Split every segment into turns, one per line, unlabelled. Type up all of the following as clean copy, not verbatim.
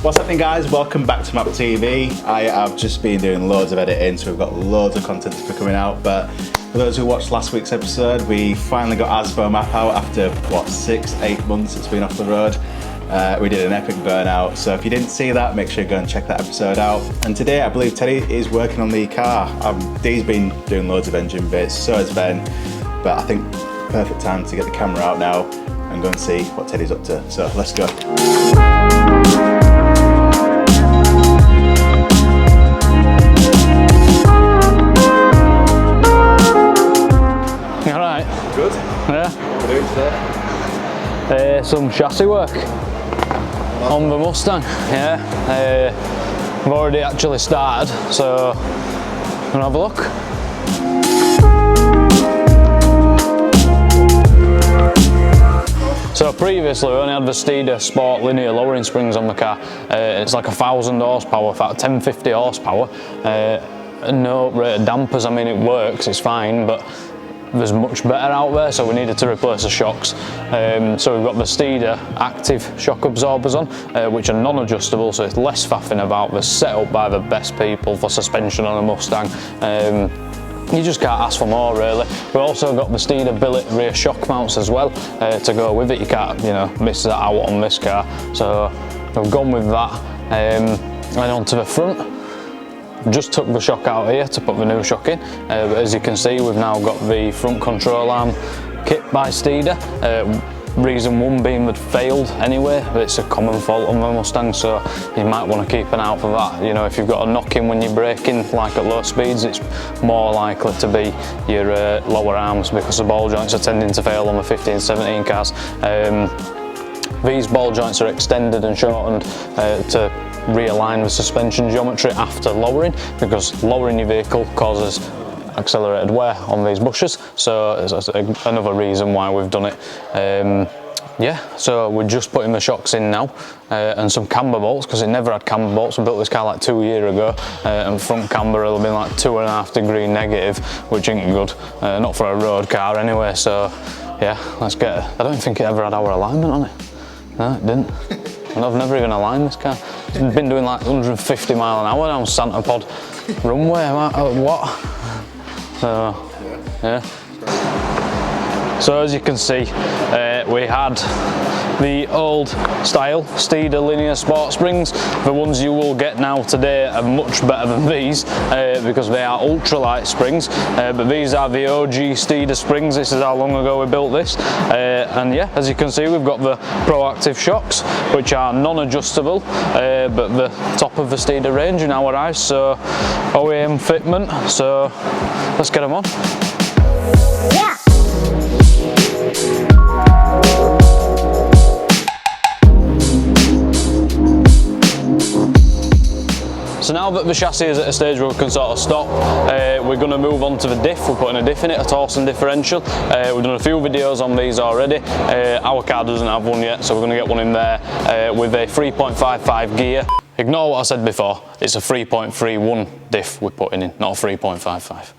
What's happening, guys? Welcome back to Map TV. I have just been doing loads of editing, so we've got loads of content to be coming out. But for those who watched last week's episode, we finally got ASBO MAP out after what, 6-8 months it's been off the road. We did an epic burnout, so if you didn't see that, make sure you go and check that episode out. And today I believe Teddy is working on the car. Dee's been doing loads of engine bits, so has Ben, but I think perfect time to get the camera out now and go and see what Teddy's up to. So let's go. Good.
Yeah.
What are we doing today?
Some chassis work on the Mustang. Yeah. I've already actually started, so I'm gonna have a look. So previously we only had the Steeder Sport linear lowering springs on the car. It's like 1,000 horsepower, about 1050 horsepower. No rated dampers. I mean, it works, it's fine, but there's much better out there, so we needed to replace the shocks. So we've got the Steeder active shock absorbers on, which are non-adjustable, so it's less faffing about. They're set up by the best people for suspension on a Mustang. You just can't ask for more, really. We've also got the Steeder billet rear shock mounts as well to go with it. You can't, miss that out on this car. So we've gone with that. And onto the front. Just took the shock out here to put the new shock in, but as you can see, we've now got the front control arm kit by Steeder. Reason one being they'd failed anyway, but it's a common fault on the Mustang, so you might want to keep an eye out for that. If you've got a knock-in when you're braking, like at low speeds, it's more likely to be your lower arms, because the ball joints are tending to fail on the 15-17 cars. These ball joints are extended and shortened to realign the suspension geometry after lowering, because lowering your vehicle causes accelerated wear on these bushes, so it's another reason why we've done it. Yeah, so we're just putting the shocks in now, and some camber bolts, because it never had camber bolts. We built this car like 2 years ago, and front camber will have been like 2.5 degree negative, which ain't good, not for a road car anyway. So yeah, let's get it. I don't think it ever had our alignment on it. No, it didn't. I've never even aligned this car. It's been doing like 150 mile an hour down Santa-Pod Runway. What? So, yeah. So as you can see, we had the old style Steeder linear sport springs. The ones you will get now today are much better than these, because they are ultralight springs, but these are the OG Steeder springs. This is how long ago we built this, and yeah, as you can see, we've got the proactive shocks, which are non-adjustable, but the top of the Steeder range in our eyes, so OEM fitment. So let's get them on. Yeah. So now that the chassis is at a stage where we can sort of stop, we're going to move on to the diff. We're putting a diff in it, a Torsen differential. We've done a few videos on these already. Our car doesn't have one yet, so we're going to get one in there with a 3.55 gear. Ignore what I said before, it's a 3.31 diff we're putting in, not a 3.55.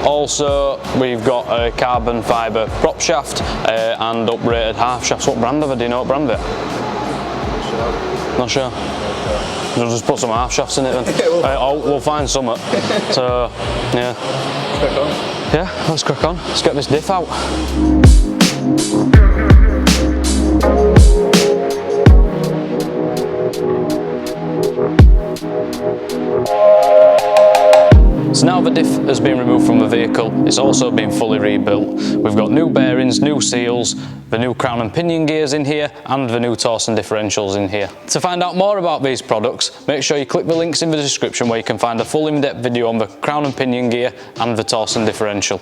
Also, we've got a carbon fibre prop shaft and uprated half shafts. What brand of it? Do you know what brand of it? Not sure. We'll just put some half shafts in it then. We'll find some. So, yeah.
Crack on.
Yeah, let's crack on. Let's get this diff out. So now the diff has been removed from the vehicle, it's also been fully rebuilt. We've got new bearings, new seals, the new crown and pinion gears in here, and the new Torsen differentials in here. To find out more about these products, make sure you click the links in the description where you can find a full in-depth video on the crown and pinion gear and the Torsen differential.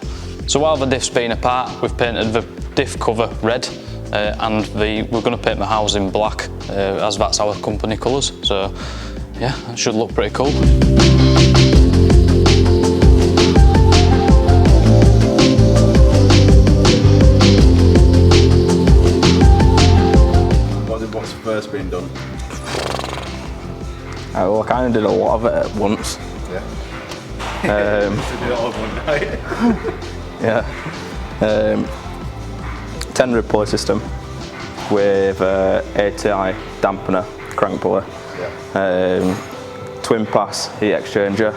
So while the diff's been apart, we've painted the diff cover red, and we're going to paint the housing black, as that's our company colours. So yeah, that should look pretty cool.
What's first been done?
Well, I kind of did a lot of it at once.
Yeah.
Did it all one night. Yeah. 10 rib pulley system. with ATI dampener crank pulley, twin pass heat exchanger,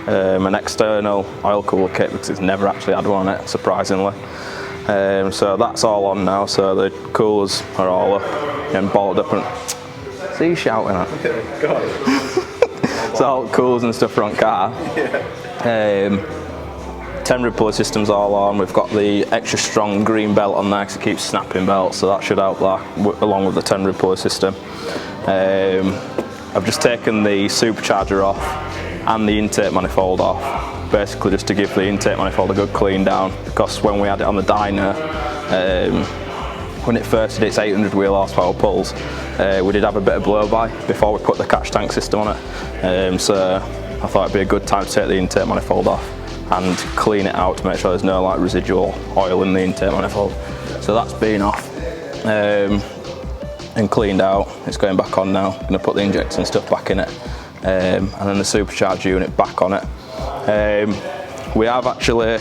an external oil cooler kit because it's never actually had one on it, surprisingly. So that's all on now, so the coolers are all up and bolted up. And see you shouting at? So all the coolers and stuff are on car. 10 rib pulley system's all on. We've got the extra strong green belt on there because it keeps snapping belts, so that should help that along with the 10 rib pulley system. I've just taken the supercharger off and the intake manifold off, basically just to give the intake manifold a good clean down, because when we had it on the dyno, when it first did its 800 wheel horsepower pulls, we did have a bit of blow by before we put the catch tank system on it, so I thought it'd be a good time to take the intake manifold off and clean it out to make sure there's no like residual oil in the intake manifold. So that's been off and cleaned out. It's going back on now. I'm going to put the injectors and stuff back in it, and then the supercharger unit back on it. We have actually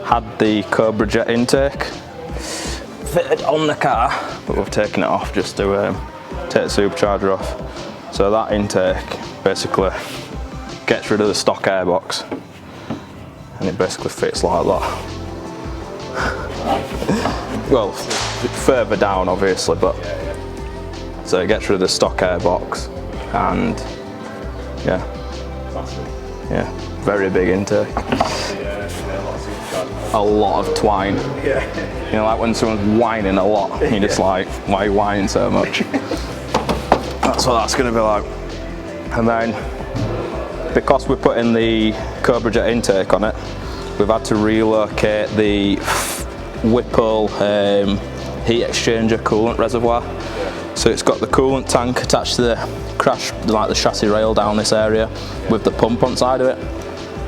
had the Cobra Jet intake fitted on the car, but we've taken it off just to take the supercharger off. So that intake basically gets rid of the stock airbox, and it basically fits like that. Well, further down obviously, but so it gets rid of the stock airbox, and yeah, very big intake. A lot of twine. You know, like when someone's whining a lot, you're just like, why are you whining so much? That's what that's going to be like. And then, because we're putting the Cobra Jet intake on it, we've had to relocate the Whipple heat exchanger coolant reservoir. So it's got the coolant tank attached to the crash, like the chassis rail down this area, with the pump on side of it.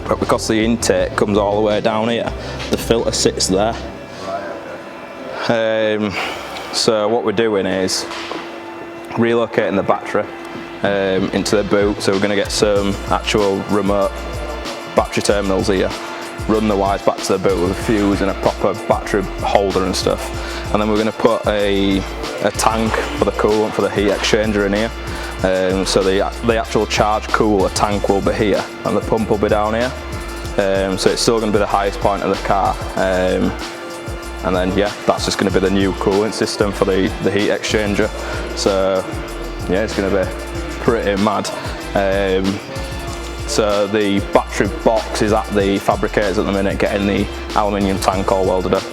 But because the intake comes all the way down here, the filter sits there. So what we're doing is relocating the battery into the boot. So we're going to get some actual remote battery terminals here, run the wires back to the boot with a fuse and a proper battery holder and stuff. And then we're going to put a tank for the coolant for the heat exchanger in here. So the actual charge cooler tank will be here and the pump will be down here. So it's still going to be the highest point of the car. And then yeah, that's just going to be the new coolant system for the heat exchanger. So yeah, it's going to be pretty mad. So the battery box is at the fabricators at the minute, getting the aluminium tank all welded up.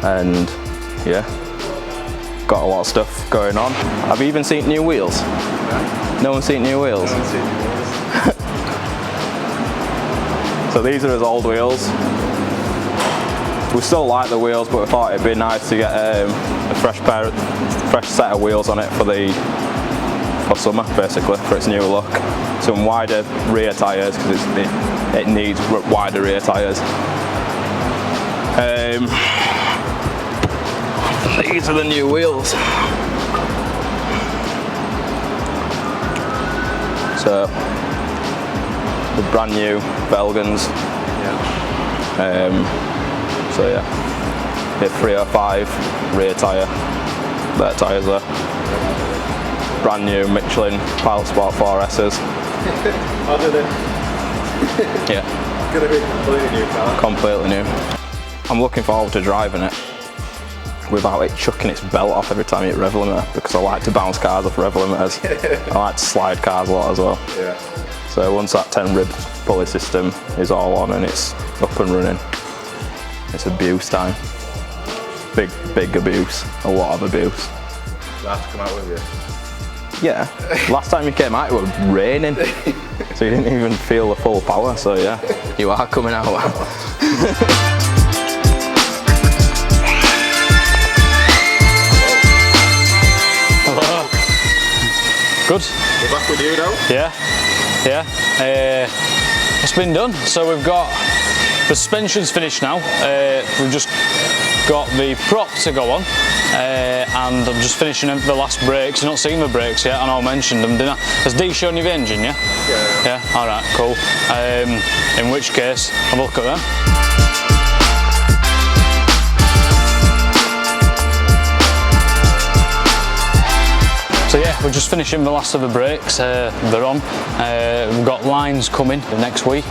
And yeah, got a lot of stuff going on. Have you even seen new wheels? No one's seen new wheels? No one's seen new wheels. So these are his old wheels. We still like the wheels, but we thought it'd be nice to get a fresh set of wheels on it for summer, basically, for its new look. Some wider rear tyres, because it needs wider rear tyres. These are the new wheels. So the brand new Belgans. So yeah, the 305 rear tyre. Their tyres there. Brand new Michelin Pilot Sport 4S's.
How did it?
Yeah.
It's going to be completely new car.
Completely new. I'm looking forward to driving it without it chucking its belt off every time you hit rev limiter, because I like to bounce cars off rev limiters. I like to slide cars a lot as well.
Yeah.
So once that 10 rib pulley system is all on and it's up and running, it's abuse time. Big abuse. A lot of abuse.
Do I have to come out with you?
Yeah. Last time you came out it was raining, so you didn't even feel the full power, so yeah, you are coming out.
Hello. Good.
We're back with you now?
Yeah. It's been done. So we've got the suspension's finished now. We've just got the prop to go on, and I'm just finishing the last brakes. You've not seen the brakes yet. I know I mentioned them, didn't I? Has D shown you the engine? Yeah. Yeah. All right. Cool. In which case, have a look at them. So yeah, we're just finishing the last of the brakes. They're on. We've got lines coming next week.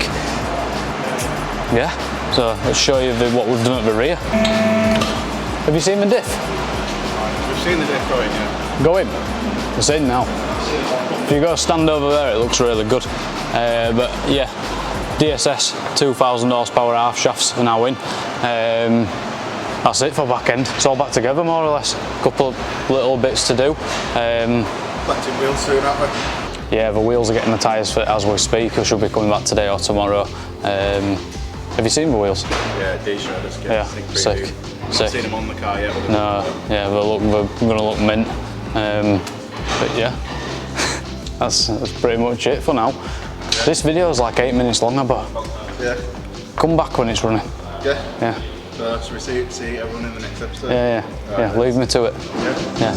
Yeah, so let's show you what we've done at the rear. Have you seen the diff?
We've seen the diff going, yeah.
Go in. It's in now. If you go stand over there, it looks really good. But yeah, DSS 2000 horsepower half shafts are now in. That's it for back end. It's all back together more or less. Couple of little bits to do.
Collecting wheels soon, aren't we?
Yeah, the wheels are getting the tyres fit as we speak. I should be coming back today or tomorrow. Have you seen the wheels?
Yeah, D-shredders.
Yeah, sick.
I've not seen them on the car yet.
No, yeah, they're going to look mint. But yeah, that's pretty much it for now. Yeah. This video is like 8 minutes long, but
yeah.
Come back when it's running.
Yeah.
Yeah.
So should we see everyone in the next episode?
Yeah. Leave me to it.
Yeah.
Yeah.